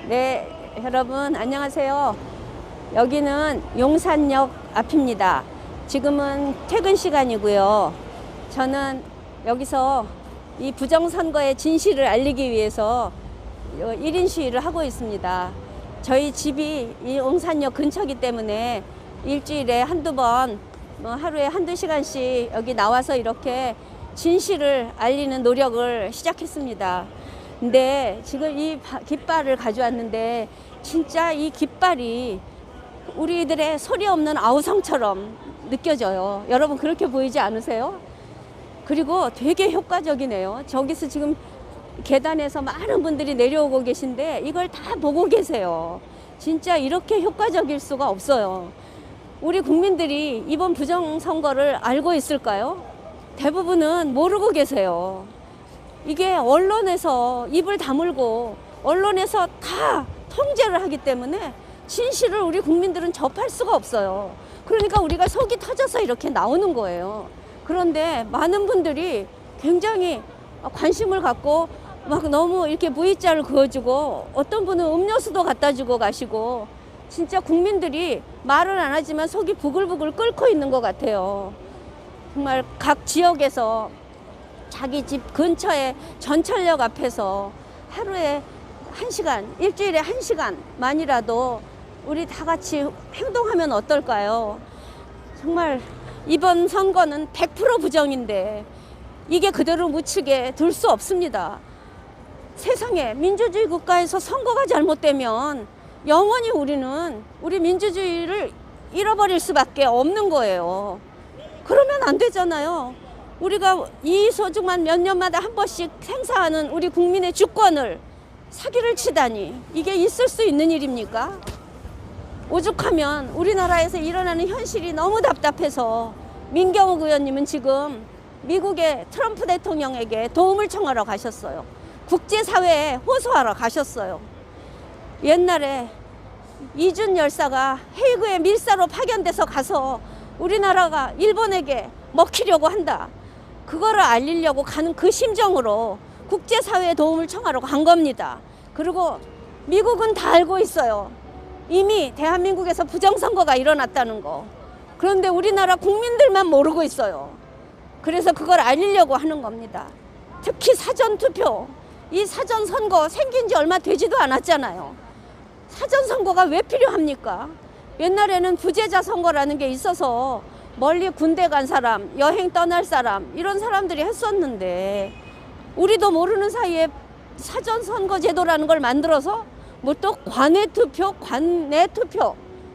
네, 여러분 안녕하세요. 여기는 용산역 앞입니다. 지금은 퇴근 시간이고요. 저는 여기서 이 부정선거의 진실을 알리기 위해서 1인 시위를 하고 있습니다. 저희 집이 이 용산역 근처이기 때문에 일주일에 한두 번, 하루에 한두 시간씩 여기 나와서 이렇게 진실을 알리는 노력을 시작했습니다. 근데 지금 이 깃발을 가져왔는데 진짜 이 깃발이 우리들의 소리 없는 아우성처럼 느껴져요. 여러분 그렇게 보이지 않으세요? 그리고 되게 효과적이네요. 저기서 지금 계단에서 많은 분들이 내려오고 계신데 이걸 다 보고 계세요. 진짜 이렇게 효과적일 수가 없어요. 우리 국민들이 이번 부정선거를 알고 있을까요? 대부분은 모르고 계세요. 이게 언론에서 입을 다물고 언론에서 다 통제를 하기 때문에 진실을 우리 국민들은 접할 수가 없어요. 그러니까 우리가 속이 터져서 이렇게 나오는 거예요. 그런데 많은 분들이 굉장히 관심을 갖고 막 너무 이렇게 V자를 그어주고 어떤 분은 음료수도 갖다 주고 가시고 진짜 국민들이 말은 안 하지만 속이 부글부글 끓고 있는 것 같아요. 정말 각 지역에서 자기 집 근처에 전철역 앞에서 하루에 1시간, 일주일에 1시간만이라도 우리 다 같이 행동하면 어떨까요? 정말 이번 선거는 100% 부정인데 이게 그대로 묻히게 둘 수 없습니다. 세상에 민주주의 국가에서 선거가 잘못되면 영원히 우리는 우리 민주주의를 잃어버릴 수밖에 없는 거예요. 그러면 안 되잖아요. 우리가 이 소중한 몇 년마다 한 번씩 행사하는 우리 국민의 주권을 사기를 치다니 이게 있을 수 있는 일입니까? 오죽하면 우리나라에서 일어나는 현실이 너무 답답해서 민경욱 의원님은 지금 미국의 트럼프 대통령에게 도움을 청하러 가셨어요. 국제사회에 호소하러 가셨어요. 옛날에 이준 열사가 헤이그의 밀사로 파견돼서 가서 우리나라가 일본에게 먹히려고 한다. 그거를 알리려고 가는 그 심정으로 국제사회에 도움을 청하러 간 겁니다. 그리고 미국은 다 알고 있어요. 이미 대한민국에서 부정선거가 일어났다는 거. 그런데 우리나라 국민들만 모르고 있어요. 그래서 그걸 알리려고 하는 겁니다. 특히 사전투표. 이 사전선거 생긴 지 얼마 되지도 않았잖아요. 사전선거가 왜 필요합니까? 옛날에는 부재자 선거라는 게 있어서 멀리 군대 간 사람, 여행 떠날 사람 이런 사람들이 했었는데 우리도 모르는 사이에 사전선거제도라는 걸 만들어서 뭐 또 관외투표, 관내투표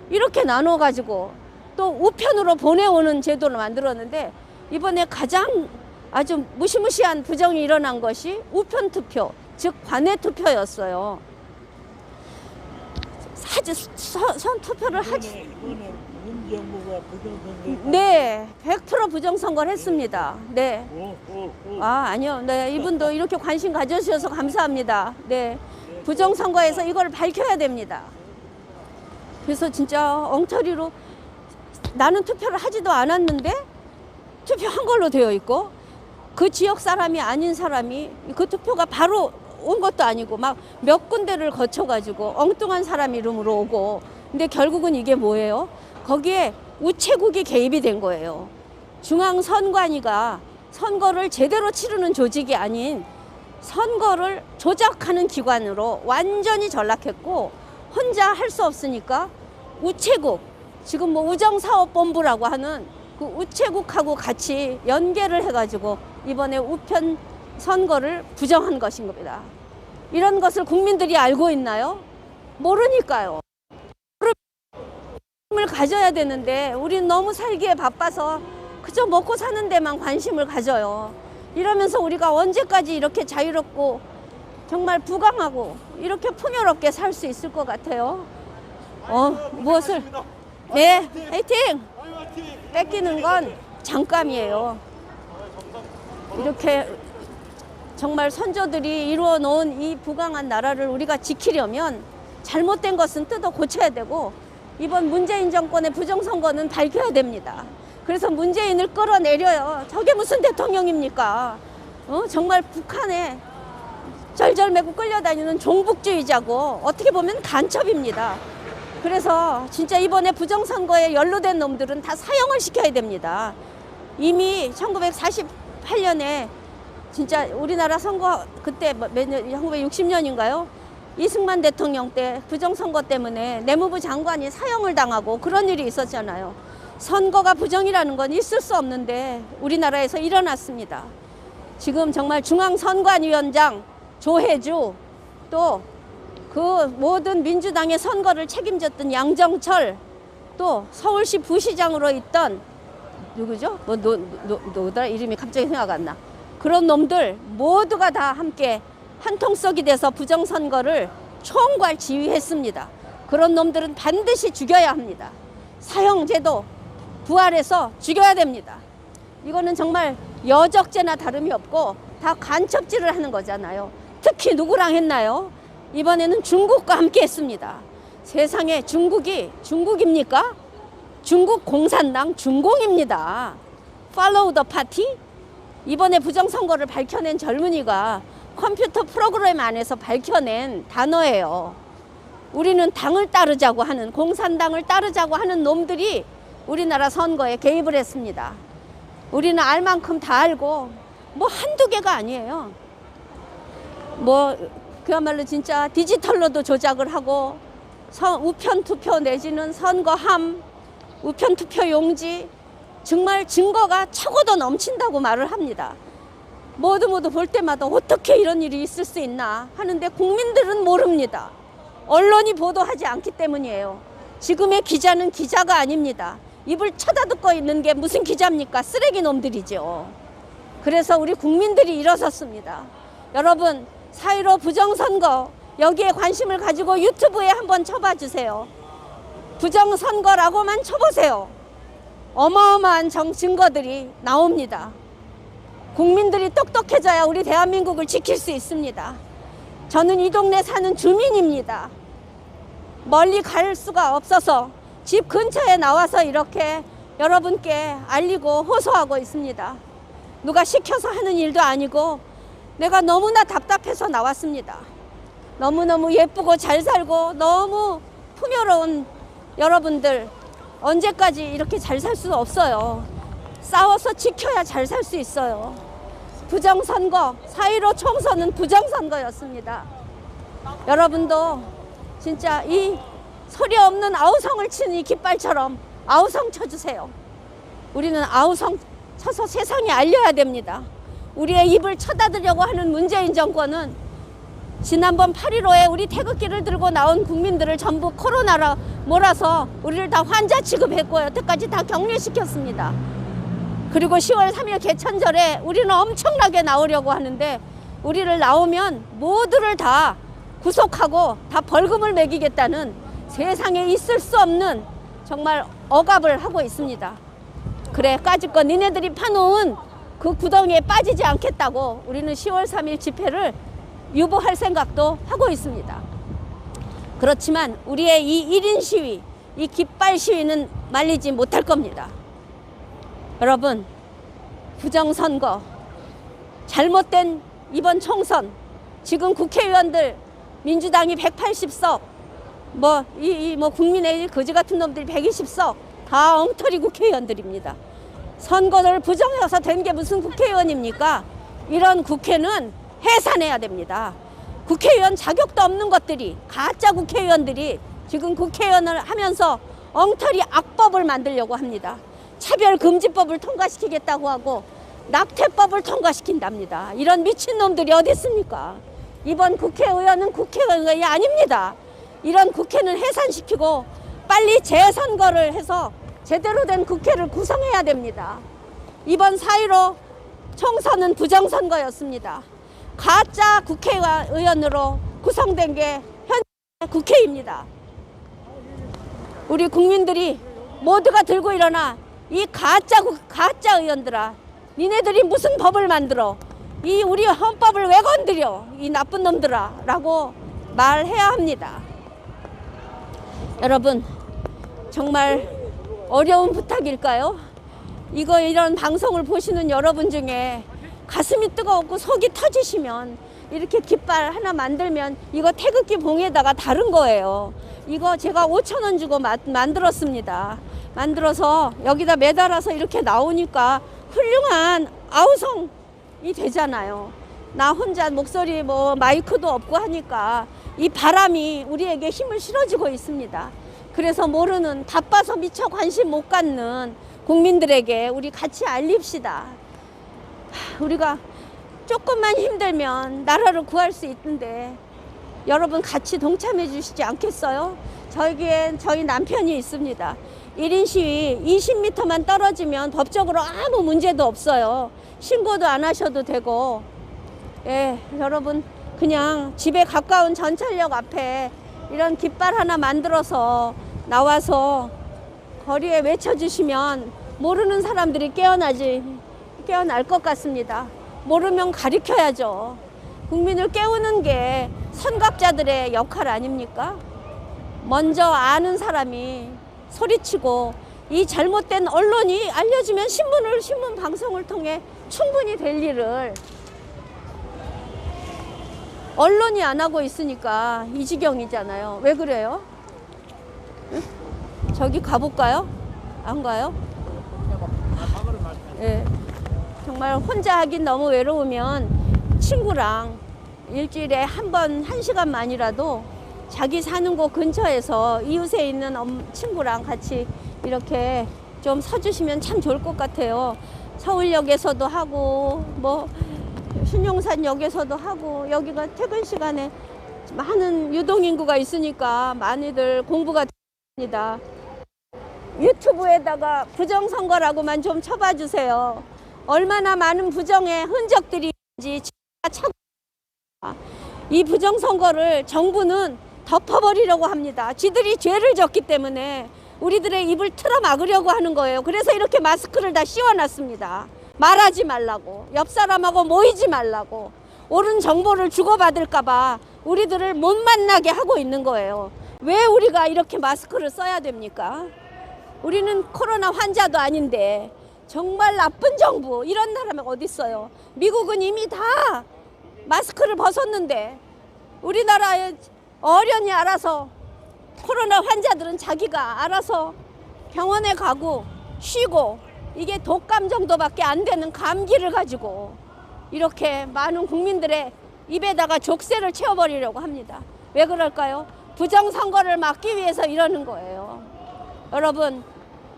이렇게 나눠가지고 또 우편으로 보내오는 제도를 만들었는데 이번에 가장 아주 무시무시한 부정이 일어난 것이 우편투표, 즉 관외투표였어요. 선투표를 하지. 문정부가 부정선거. 네, 100% 부정선거를 했습니다. 네. 아니요. 네, 이분도 이렇게 관심 가져주셔서 감사합니다. 네. 부정선거에서 이걸 밝혀야 됩니다. 그래서 진짜 엉터리로 나는 투표를 하지도 않았는데 투표한 걸로 되어 있고 그 지역 사람이 아닌 사람이 그 투표가 바로 온 것도 아니고 막 몇 군데를 거쳐가지고 엉뚱한 사람 이름으로 오고 근데 결국은 이게 뭐예요? 거기에 우체국이 개입이 된 거예요. 중앙선관위가 선거를 제대로 치르는 조직이 아닌 선거를 조작하는 기관으로 완전히 전락했고 혼자 할 수 없으니까 우체국, 지금 뭐 우정사업본부라고 하는 그 우체국하고 같이 연계를 해가지고 이번에 우편 선거를 부정한 것인 겁니다. 이런 것을 국민들이 알고 있나요? 모르니까요. 관심을 가져야 되는데 우린 너무 살기에 바빠서 그저 먹고 사는 데만 관심을 가져요. 이러면서 우리가 언제까지 이렇게 자유롭고 정말 부강하고 이렇게 풍요롭게 살 수 있을 것 같아요. 무엇을? 네, 화이팅! 뺏기는 건 잠깐이에요. 이렇게 정말 선조들이 이루어 놓은 이 부강한 나라를 우리가 지키려면 잘못된 것은 뜯어 고쳐야 되고 이번 문재인 정권의 부정선거는 밝혀야 됩니다. 그래서 문재인을 끌어내려요. 저게 무슨 대통령입니까? 정말 북한에 절절 매고 끌려다니는 종북주의자고 어떻게 보면 간첩입니다. 그래서 진짜 이번에 부정선거에 연루된 놈들은 다 사형을 시켜야 됩니다. 이미 1948년에 진짜 우리나라 선거 그때 몇 년, 1960년인가요? 이승만 대통령 때 부정선거 때문에 내무부 장관이 사형을 당하고 그런 일이 있었잖아요. 선거가 부정이라는 건 있을 수 없는데 우리나라에서 일어났습니다. 지금 정말 중앙선관위원장 조혜주, 또 그 모든 민주당의 선거를 책임졌던 양정철, 또 서울시 부시장으로 있던 누구죠? 노더라 이름이 갑자기 생각 안 나. 그런 놈들 모두가 다 함께 한통속이 돼서 부정선거를 총괄 지휘했습니다. 그런 놈들은 반드시 죽여야 합니다. 사형제도 부활해서 죽여야 됩니다. 이거는 정말 여적죄나 다름이 없고 다 간첩질을 하는 거잖아요. 특히 누구랑 했나요? 이번에는 중국과 함께 했습니다. 세상에 중국입니까? 중국 공산당 중공입니다. Follow the party? 이번에 부정선거를 밝혀낸 젊은이가 컴퓨터 프로그램 안에서 밝혀낸 단어예요. 우리는 당을 따르자고 하는, 공산당을 따르자고 하는 놈들이 우리나라 선거에 개입을 했습니다. 우리는 알 만큼 다 알고 뭐 한두 개가 아니에요. 뭐 그야말로 진짜 디지털로도 조작을 하고 우편투표 내지는 선거함, 우편투표 용지, 정말 증거가 차고도 넘친다고 말을 합니다. 모두 볼 때마다 어떻게 이런 일이 있을 수 있나 하는데 국민들은 모릅니다. 언론이 보도하지 않기 때문이에요. 지금의 기자는 기자가 아닙니다. 입을 쳐다듣고 있는 게 무슨 기자입니까? 쓰레기 놈들이죠. 그래서 우리 국민들이 일어섰습니다. 여러분, 4.15 부정선거 여기에 관심을 가지고 유튜브에 한번 쳐봐 주세요. 부정선거라고만 쳐보세요. 어마어마한 증거들이 나옵니다. 국민들이 똑똑해져야 우리 대한민국을 지킬 수 있습니다. 저는 이 동네 사는 주민입니다. 멀리 갈 수가 없어서 집 근처에 나와서 이렇게 여러분께 알리고 호소하고 있습니다. 누가 시켜서 하는 일도 아니고 내가 너무나 답답해서 나왔습니다. 너무너무 예쁘고 잘 살고 너무 풍요로운 여러분들, 언제까지 이렇게 잘 살 수 없어요. 싸워서 지켜야 잘 살 수 있어요. 부정선거, 4.15 총선은 부정선거였습니다. 여러분도 진짜 이 소리 없는 아우성을 치는 이 깃발처럼 아우성 쳐주세요. 우리는 아우성 쳐서 세상에 알려야 됩니다. 우리의 입을 쳐닫으려고 하는 문재인 정권은 지난번 8.15에 우리 태극기를 들고 나온 국민들을 전부 코로나로 몰아서 우리를 다 환자 취급했고 여태까지 다 격리시켰습니다. 그리고 10월 3일 개천절에 우리는 엄청나게 나오려고 하는데 우리를 나오면 모두를 다 구속하고 다 벌금을 매기겠다는 세상에 있을 수 없는 정말 억압을 하고 있습니다. 그래, 까짓거 니네들이 파놓은 그 구덩이에 빠지지 않겠다고 우리는 10월 3일 집회를 유보할 생각도 하고 있습니다. 그렇지만 우리의 이 1인 시위, 이 깃발 시위는 말리지 못할 겁니다. 여러분, 부정선거, 잘못된 이번 총선, 지금 국회의원들 민주당이 180석, 국민의 거지 같은 놈들이 120석, 다 엉터리 국회의원들입니다. 선거를 부정해서 된 게 무슨 국회의원입니까? 이런 국회는 해산해야 됩니다. 국회의원 자격도 없는 것들이, 가짜 국회의원들이 지금 국회의원을 하면서 엉터리 악법을 만들려고 합니다. 차별금지법을 통과시키겠다고 하고 낙태법을 통과시킨답니다. 이런 미친놈들이 어디 있습니까? 이번 국회의원은 국회의원이 아닙니다. 이런 국회는 해산시키고 빨리 재선거를 해서 제대로 된 국회를 구성해야 됩니다. 이번 4.15 총선은 부정선거였습니다. 가짜 국회의원으로 구성된 게 현재 국회입니다. 우리 국민들이 모두가 들고 일어나 이 가짜 의원들아, 니네들이 무슨 법을 만들어? 이 우리 헌법을 왜 건드려? 이 나쁜 놈들아 라고 말해야 합니다. 여러분, 정말 어려운 부탁일까요? 이런 방송을 보시는 여러분 중에 가슴이 뜨겁고 속이 터지시면 이렇게 깃발 하나 만들면 이거 태극기 봉에다가 다른 거예요. 이거 제가 5,000원 주고 만들었습니다. 만들어서 여기다 매달아서 이렇게 나오니까 훌륭한 아우성이 되잖아요. 나 혼자 목소리 뭐 마이크도 없고 하니까 이 바람이 우리에게 힘을 실어주고 있습니다. 그래서 모르는, 바빠서 미처 관심 못 갖는 국민들에게 우리 같이 알립시다. 우리가 조금만 힘들면 나라를 구할 수 있는데 여러분 같이 동참해 주시지 않겠어요? 저기엔 저희 남편이 있습니다. 1인 시위 20m만 떨어지면 법적으로 아무 문제도 없어요. 신고도 안 하셔도 되고. 예, 여러분 그냥 집에 가까운 전철역 앞에 이런 깃발 하나 만들어서 나와서 거리에 외쳐주시면 모르는 사람들이 깨어날 것 같습니다. 모르면 가르쳐야죠. 국민을 깨우는 게 선각자들의 역할 아닙니까? 먼저 아는 사람이 소리치고 이 잘못된 언론이 알려주면 신문 방송을 통해 충분히 될 일을 언론이 안 하고 있으니까 이 지경이잖아요. 왜 그래요? 응? 저기 가볼까요? 안 가요? 예. 정말 혼자 하긴 너무 외로우면 친구랑 일주일에 한 번, 1시간만이라도 자기 사는 곳 근처에서 이웃에 있는 친구랑 같이 이렇게 좀 서주시면 참 좋을 것 같아요. 서울역에서도 하고 뭐 신용산역에서도 하고, 여기가 퇴근 시간에 많은 유동인구가 있으니까 많이들 공부가 됩니다. 유튜브에다가 부정선거라고만 좀 쳐봐 주세요. 얼마나 많은 부정의 흔적들이 있는지 찾고, 이 부정선거를 정부는 덮어버리려고 합니다. 지들이 죄를 졌기 때문에 우리들의 입을 틀어 막으려고 하는 거예요. 그래서 이렇게 마스크를 다 씌워놨습니다. 말하지 말라고, 옆 사람하고 모이지 말라고, 옳은 정보를 주고받을까봐 우리들을 못 만나게 하고 있는 거예요. 왜 우리가 이렇게 마스크를 써야 됩니까? 우리는 코로나 환자도 아닌데 정말 나쁜 정부, 이런 나라가 어디 있어요? 미국은 이미 다 마스크를 벗었는데 우리나라에 어련히 알아서, 코로나 환자들은 자기가 알아서 병원에 가고 쉬고, 이게 독감 정도밖에 안 되는 감기를 가지고 이렇게 많은 국민들의 입에다가 족쇄를 채워버리려고 합니다. 왜 그럴까요? 부정선거를 막기 위해서 이러는 거예요. 여러분,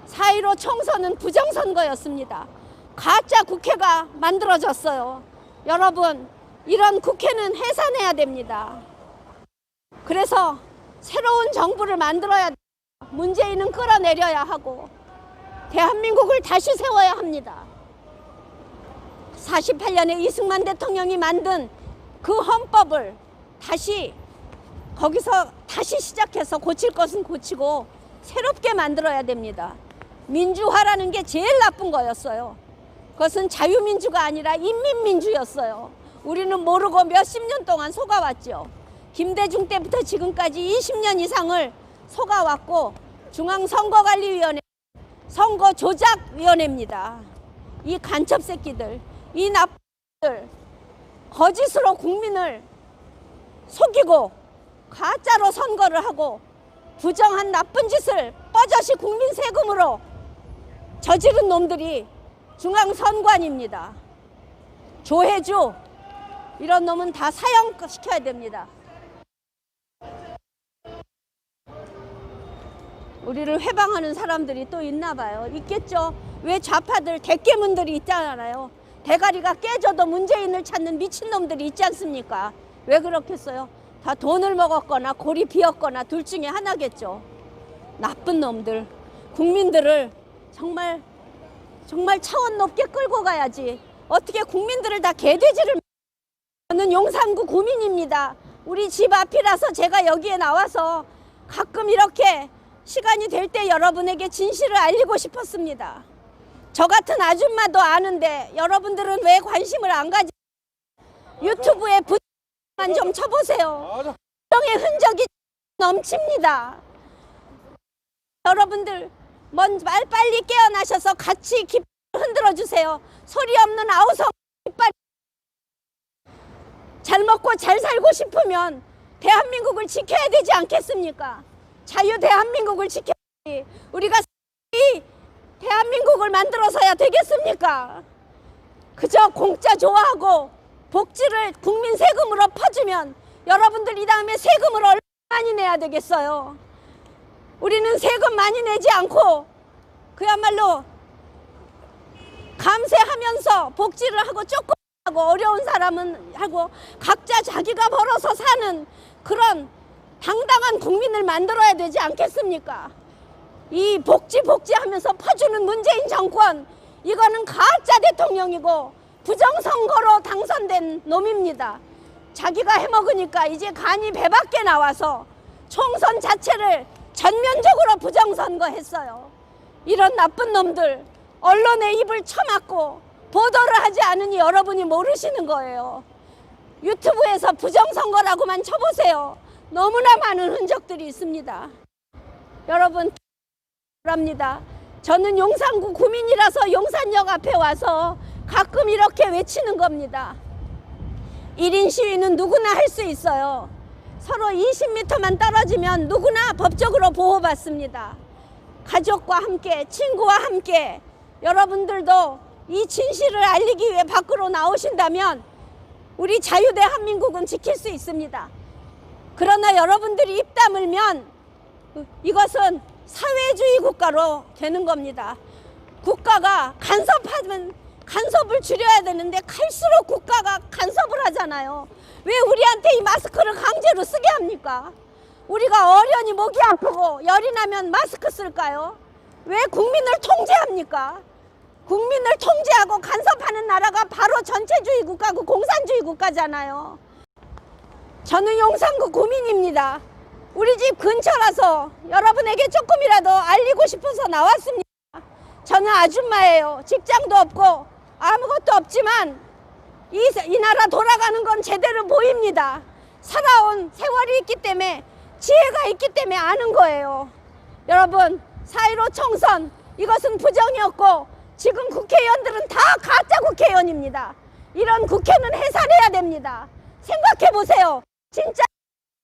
4.15 총선은 부정선거였습니다. 가짜 국회가 만들어졌어요. 여러분, 이런 국회는 해산해야 됩니다. 그래서 새로운 정부를 만들어야 돼요. 문재인은 끌어내려야 하고 대한민국을 다시 세워야 합니다. 48년에 이승만 대통령이 만든 그 헌법을 거기서 다시 시작해서 고칠 것은 고치고 새롭게 만들어야 됩니다. 민주화라는 게 제일 나쁜 거였어요. 그것은 자유민주가 아니라 인민민주였어요. 우리는 모르고 몇십 년 동안 속아왔죠. 김대중 때부터 지금까지 20년 이상을 속아왔고, 중앙선거관리위원회, 선거조작위원회입니다. 이 간첩 새끼들, 이 나쁜 들, 거짓으로 국민을 속이고 가짜로 선거를 하고 부정한 나쁜 짓을 뻐젓이 국민 세금으로 저지른 놈들이 중앙선관입니다. 조혜주, 이런 놈은 다 사형시켜야 됩니다. 우리를 회방하는 사람들이 또 있나 봐요. 있겠죠. 왜 좌파들 대깨문들이 있잖아요. 대가리가 깨져도 문재인을 찾는 미친놈들이 있지 않습니까? 왜 그렇겠어요? 다 돈을 먹었거나 골이 비었거나 둘 중에 하나겠죠. 나쁜 놈들, 국민들을 정말 차원 높게 끌고 가야지. 어떻게 국민들을 다 개돼지를. 저는 용산구 구민입니다. 우리 집 앞이라서 제가 여기에 나와서 가끔 이렇게 시간이 될 때 여러분에게 진실을 알리고 싶었습니다. 저 같은 아줌마도 아는데 여러분들은 왜 관심을 안 가지? 유튜브에 부정만 좀 쳐보세요. 부정의 흔적이 넘칩니다. 여러분들 빨리 깨어나셔서 같이 깃발 흔들어 주세요. 소리 없는 아우성 깃발. 잘 먹고 잘 살고 싶으면 대한민국을 지켜야 되지 않겠습니까? 자유 대한민국을 지켜야지. 우리가 이 대한민국을 만들어서야 되겠습니까? 그저 공짜 좋아하고 복지를 국민 세금으로 퍼주면 여러분들 이 다음에 세금을 얼마나 많이 내야 되겠어요? 우리는 세금 많이 내지 않고 그야말로 감세하면서 복지를 하고 조금 하고 어려운 사람은 하고 각자 자기가 벌어서 사는 그런 당당한 국민을 만들어야 되지 않겠습니까? 이 복지 하면서 퍼주는 문재인 정권, 이거는 가짜 대통령이고 부정선거로 당선된 놈입니다. 자기가 해먹으니까 이제 간이 배 밖에 나와서 총선 자체를 전면적으로 부정선거했어요. 이런 나쁜 놈들 언론의 입을 쳐막고 보도를 하지 않으니 여러분이 모르시는 거예요. 유튜브에서 부정선거라고만 쳐보세요. 너무나 많은 흔적들이 있습니다. 여러분 합니다. 저는 용산구 구민이라서 용산역 앞에 와서 가끔 이렇게 외치는 겁니다. 1인 시위는 누구나 할 수 있어요. 서로 20m만 떨어지면 누구나 법적으로 보호받습니다. 가족과 함께, 친구와 함께 여러분들도 이 진실을 알리기 위해 밖으로 나오신다면 우리 자유대한민국은 지킬 수 있습니다. 그러나 여러분들이 입 다물면 이것은 사회주의 국가로 되는 겁니다. 국가가 간섭하면 간섭을 줄여야 되는데 갈수록 국가가 간섭을 하잖아요. 왜 우리한테 이 마스크를 강제로 쓰게 합니까? 우리가 어련히 목이 아프고 열이 나면 마스크 쓸까요? 왜 국민을 통제합니까? 국민을 통제하고 간섭하는 나라가 바로 전체주의 국가고 공산주의 국가잖아요. 저는 용산구 구민입니다. 우리 집 근처라서 여러분에게 조금이라도 알리고 싶어서 나왔습니다. 저는 아줌마예요. 직장도 없고 아무것도 없지만 이 나라 돌아가는 건 제대로 보입니다. 살아온 세월이 있기 때문에 지혜가 있기 때문에 아는 거예요. 여러분 4.15 총선 이것은 부정이었고 지금 국회의원들은 다 가짜 국회의원입니다. 이런 국회는 해산해야 됩니다. 생각해 보세요. 진짜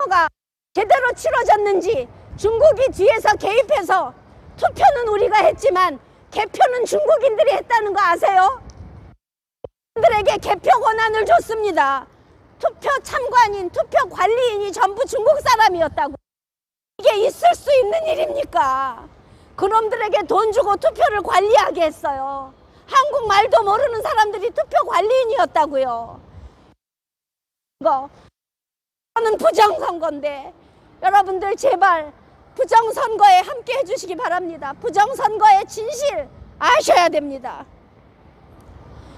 가 제대로 치러졌는지. 중국이 뒤에서 개입해서 투표는 우리가 했지만 개표는 중국인들이 했다는 거 아세요? 들에게 개표 권한을 줬습니다. 투표 참관인, 투표 관리인이 전부 중국 사람이었다고. 이게 있을 수 있는 일입니까? 그놈들에게 돈 주고 투표를 관리하게 했어요. 한국말도 모르는 사람들이 투표 관리인이었다고요. 이거는 부정선거인데 여러분들 제발 부정선거에 함께 해주시기 바랍니다. 부정선거의 진실 아셔야 됩니다.